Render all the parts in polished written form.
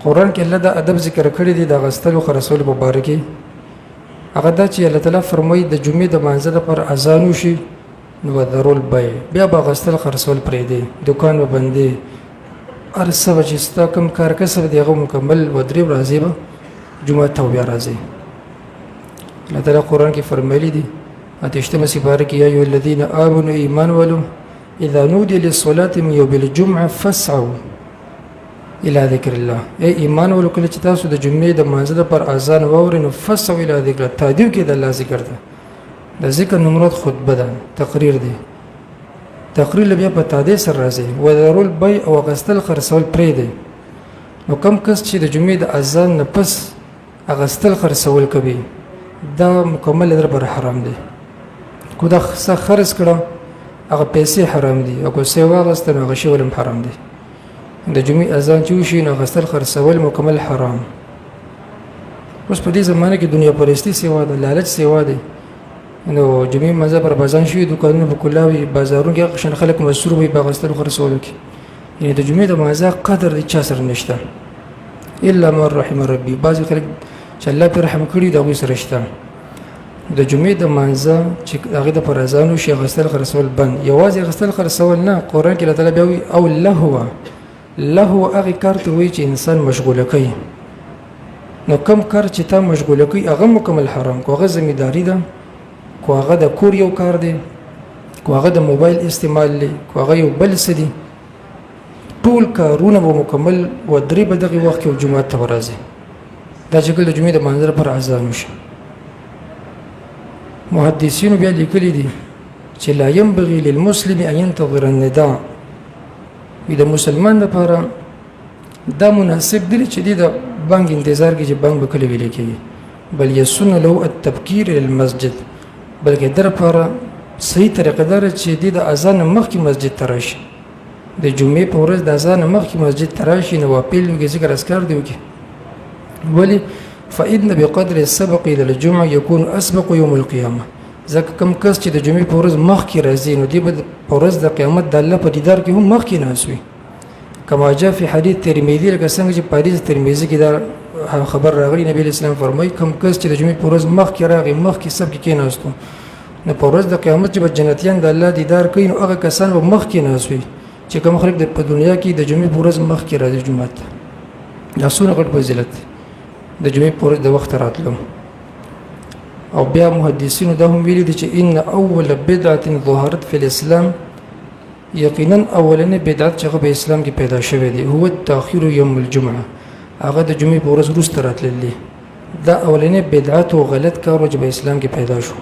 قرآن کې الله دا ادب ذکر کړی دی د غسل او خرڅول مبارکي هغه دا چې الله تعالی فرمایي د جمعې د مانځه لپاره اذان وشي نو ضرول بای بیا به غسل خرڅول پرې دی دکان به بندي ارسه چې ستا کوم کار کسب دی هغه مکمل و درې ورځې به جمعه ته بیا راځي الله تعالی قرآن کې فرمایلی دی اتشتم سپاره کې یا ایه الذین آمنوا ایمان ولو اذا نودي للصلاه من يوم الجمعه فاسعوا الى ذکر الله ای ایمان ولو کله چې تاسو د جمعې د مانځه پر اذان واورئ نو فاسعوا الى ذکر تادیو کې د الله ذکر ده د ذکر نمرود خطبه ده تقریر دی تقریر بیا په تادی سره راځي و ضرول بی او غسل خرڅول پرې دی نو کم کس چې د جمعې د اذان نه پس غسل خرڅول کوي دا مکمل در پر حرام دی کو دا خرڅ کړه هغه پیسې حرام دي او کو سیوا غسل هغه شی ولم حرام دي د جمعې اذان چې وشي نو غسل خرڅول مکمل حرام اوس په دې زمانه کې دنیا پرستی سیوا ده لالچ سیوا ده نو جمعې مزه پر بازان شي دکانونه په کلاوي بازارونو کې قشن خلک مسرور وي بغستل خرڅول کې یعنی د جمعې د مزه قدر د چا سره نشته الا من رحم ربي بعض خلک چې الله پر رحم کړی دا وې سره شته د جمعې د مانځه چې هغه د پرازانو شي غسل خرڅول بند یوازې غسل خرڅول نه قرآن کې الله تعالی بیا وی او لهو هغه کار ته وی چې انسان مشغوله کوي نو کم کار چې تا مشغوله کوي هغه مکمل حرام کو هغه ذمہداري ده کو هغه د کور یو کار دی کو هغه د موبایل استعمال دی کو هغه یو بل څه دی ټول کارونه به مکمل و درې به دغه وخت کې جمعه ته ورځي دا چې کله جمعې د مانځه پر اذان وشي محدثین بیا لیکلي دي چې لا ينبغي للمسلم ان ينتظر النداء د مسلمان لپاره دا مناسب دی چې د بانګ انتظار کې چې بانګ به کله ویل کېږي بل يسن له التبكير للمسجد بلکې در لپاره صحیح طریقه ده چې د اذان مخکې مسجد ته راشي د جمعې په ورځ د اذان مخکې مسجد ته راشي نو واپیل کې ذکر اسکار دی وکي ولی فإن بقدر السبق إلى الجمعة يكون أسبق يوم القيامة ځکه کم کس چې د جمعې په ورځ مخکې راځي نو دی به په ورځ د قیامت د الله په دیدار کې هم مخکې ناست وي کما جاء في حديث ترمذي لکه څنګه چې په حدیث ترمذي کې دا خبر راغلی نبی اسلام فرمایي کم کس چې د جمعې په ورځ مخکې راغی مخکې سب کې کېناستو نو په ورځ د قیامت چې به جنتیان د الله دیدار کوي نو هغه کسان به مخکې ناست وي چې کوم خلک په دنیا کې د جمعې په ورځ مخکې راځي جمعه ته دا څونه غټ فضیلت د جمعې په ورځ د وخت راتلو او بیا محدثینو دا هم ویلي دي چې ان اول بدعه ظهرت فی الاسلام یقینا اولنې بدعت چې په اسلام کې پیدا شوه دی هو تاخير یوم الجمعه هغه د جمعې په ورځ وروسته راتللی دا اولنې بدعت او غلط کار چې په اسلام کې پیدا شو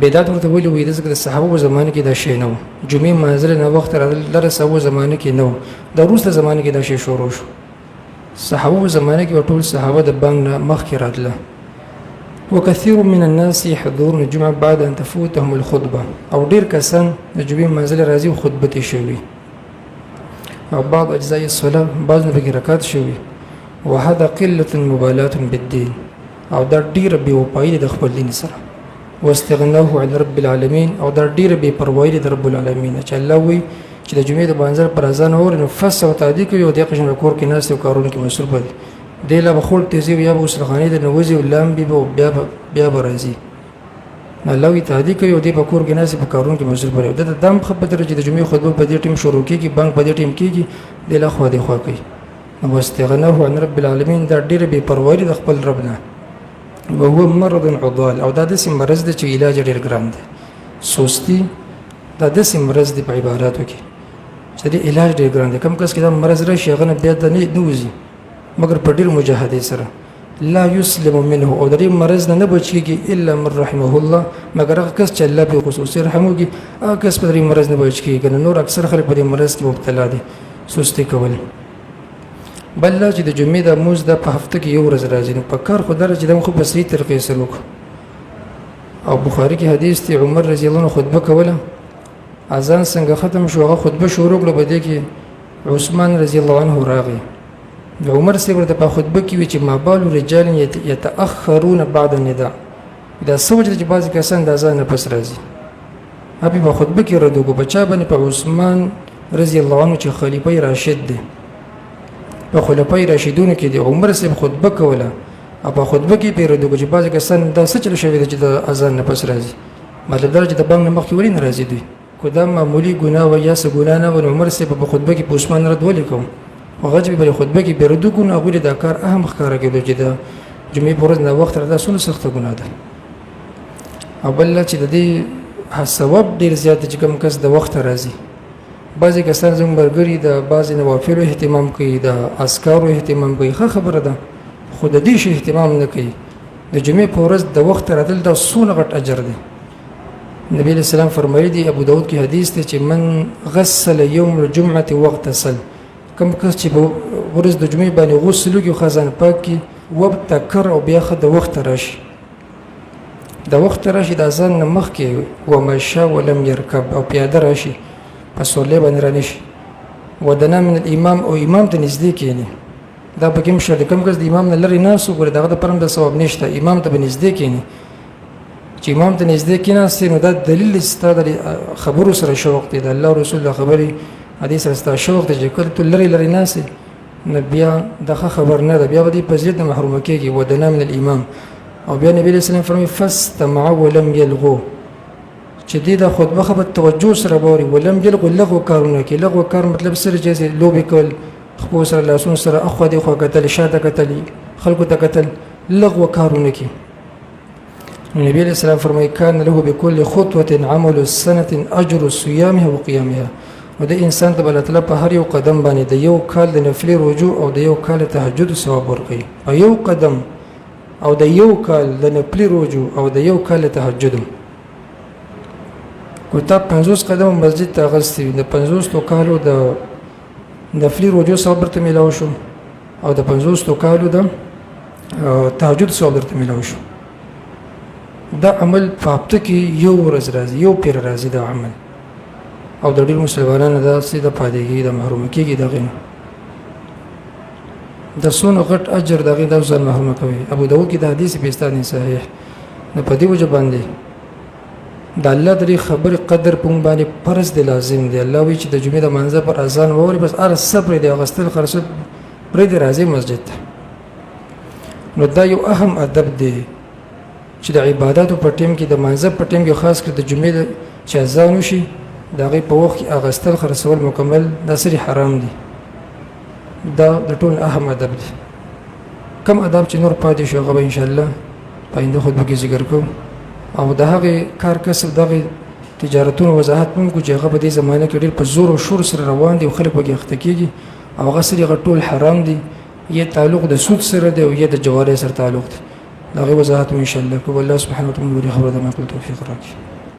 بدعت ورته ویل وې د صحابه زمانه کې دا شی نه و جمعې منزل نه وخت لره سو زمانه کې نه و د روسته زمانه کې دا شی شروع شو صحابه زمانه کې ټول صحابه د بانګ نه مخکې راتله وكثير من الناس يحضرون الجمعة بعد أن تفوتهم الخطبة أو دير كسان نجوبين منزل رازي وخطبتي شوي أو بعض أجزاء الصلاة بعض نبقي ركات شوي وهذا قلة مبالاة بالدين أو دار دير بوبايل دخل الدين سرا واستغناه عن رب العالمين أو دار دير بپروايل رب العالمين أجلاوي چې د جمعې د منزل پر اذان اور نو فس او تعدیق یو د قشن کور کې ناس او کارونه کې مصروف دي دله بخول تیزی یا بو سرخانی د نوځي ولام بي بیا برازي الله وی تعدیق یو د کور کې ناس په کارونه کې مصروف دي د دم خبره چې د جمعې خطبه په دې ټیم شروع کیږي بانک په دې ټیم کیږي دله خو دې خو کوي نو واستغناه عن رب العالمین دا ډیر به پروايي د خپل رب نه وهو مرض عضال او دا د سیم مرز د چې علاج ډیر ګران دی سستی دا د سیم مرز د په عباراتو کې چې د علاج ډیر ګران دی کم کس کې دا مرز راشي هغه نه بیا د نه نوځي مگر په ډیر مجاهدې سره لا يسلم منه او د دې مرز نه بچيږي الا من رحمه الله مگر هغه کس چې الله په خصوصي رحم وکړي هغه کس په دې مرز نه بچيږي نور اکثر خلک په دې مرز کې مبتلا دي سستی کول بل چې د جمعې د موز د په هفته کې یو ورځ راځي نو په کار خو درجه د خو په صحیح طریقې سلوک او بخاری کې حدیث دی عمر رضی الله عنه خطبه کوله اذان څنګه ختم شو هغه خطبه شروع کړه بده کې عثمان رضی الله عنه راغی عمر سی ورته په خطبه کې وی چې ما بال رجال يتاخرون بعد النداء دا سوچ چې بعضی کسان د اذان نه پس راځي ابي په خطبه کې ردو کو بچا باندې په عثمان رضی الله عنه چې خلیفہ راشد دی په خلفای راشدون کې د عمر صاحب خطبه کوله او په خطبه کې پیرودو چې بعض کسان دا څه چل شوی چې د اذان نه پس راځي مطلب دا چې د بانګ نه مخکې ولې نه راځي دوی کو دا معمولی ګناه و یا څه ګناه نه و عمر صاحب په خطبه کې په عثمان رد ولې کوم هغه چې په خطبه کې پیرودو کو نه غوړي دا کار اهم ښکارا کېدو چې د جمعې پر ورځ نه وخت راځي سونه سخت ګناه ده او بل چې د دې ثواب ډیر زیات چې کوم کس د وخت راځي بعضی کسان زموږ برګری د بعضی نوافلو اهتمام کوي د اسکارو اهتمام کوي ښه خبره ده خو د دې شي اهتمام نه کوي د جمعې په ورځ د وخت راتل دا څونه غټ اجر دی نبی علیہ السلام فرمایي دی ابو داود کې حدیث دی چې من غسل یوم الجمعه واغتسل کوم کس چې په ورځ د جمعې باندې غسل وکړي خزان پاک کی وبتکر او بیا خد د وخت راشي د وخت راشي د اذان نه مخکې ومشى ولم يركب او پیاده راشي پس ولې باندې رانشي ودنا من الامام او امام ته نږدې کېنی دا به کوم شر کوم کس د امام نه لري نه سو ګره دغه د پرم د ثواب نشته امام ته به نږدې کېنی چې امام ته نږدې کېناستې نو دا دلیل ستاسو خبرو سره شوق دی د الله رسول الله خبري حدیث سره شوق دی چې کله لري لري ناس نه بیا دغه خبر نه ده بیا به دې پزید نه محروم کېږي ودنا من الامام او بیا نبی رسول الله فرمایي فاستمع ولم يلغو چې دې د خطبه خبر توجه سره بوري ولم يلغو لغو کارونه کې لغو کار مطلب سره چې لوبي کول خو سره لاسون سره اخو دې خو کتل شاته کتل خلکو ته کتل لغو کارونه کې نبی علیہ السلام فرمایي کان له بكل خطوه عمل السنه اجر صيامها وقيامها و د انسان ته بل تعالی په هر یو قدم باندې د یو کال د نفلي رجوع او د یو کال تهجد ثواب ورکړي او یو قدم او د یو کال د نفلي رجوع او د یو کال تهجد کو تا 50 قدم مسجد ته غستې د 50 کالو د نفلي رجوع ثواب ورته ملاو شو او د 50 کالو د تهجد ثواب ورته ملاو شو دا عمل په هفته کې یو ورځ راځي یو پیر راځي دا عمل او د ډېر مسلمانانو دا سیده پادېږي د محروم کېږي دغه د سونو غټ اجر دغه د ځان محروم کوي ابو داود کې د حدیث په استاد صحیح نه پدې وجه باندې د الله درې خبر قدر پون باندې فرض دی لازم دی الله وی چې د جمعې د منځ پر اذان ووري بس ار صبر دی غستل خرڅ پرې دی راځي مسجد ته نو دا یو اهم ادب دی چې د عبادتو په ټیم کې د منځ په ټیم کې خاص کر د جمعې چې اذان وشي دا غي په وخت کې اغستل خرڅول مکمل دا سری حرام دي دا د ټول اهم ادب دی کم ادب چې نور پاتې شو غو ان شاء الله پاینده خطبه کې ذکر کوم او د هغه کار کسب دغه تجارتونو وضاحت مونږ کو چې هغه په دې زمانه کې ډېر په زور او شور سره روان دي او خلک پکې اخته کیږي او هغه سری غټول حرام دي یا تعلق د سود سره دی او یا د جواره سره تعلق دی دغه وضاحت ان شاء الله کو الله سبحانه وتعالى خبر ده ما توفیق راکړي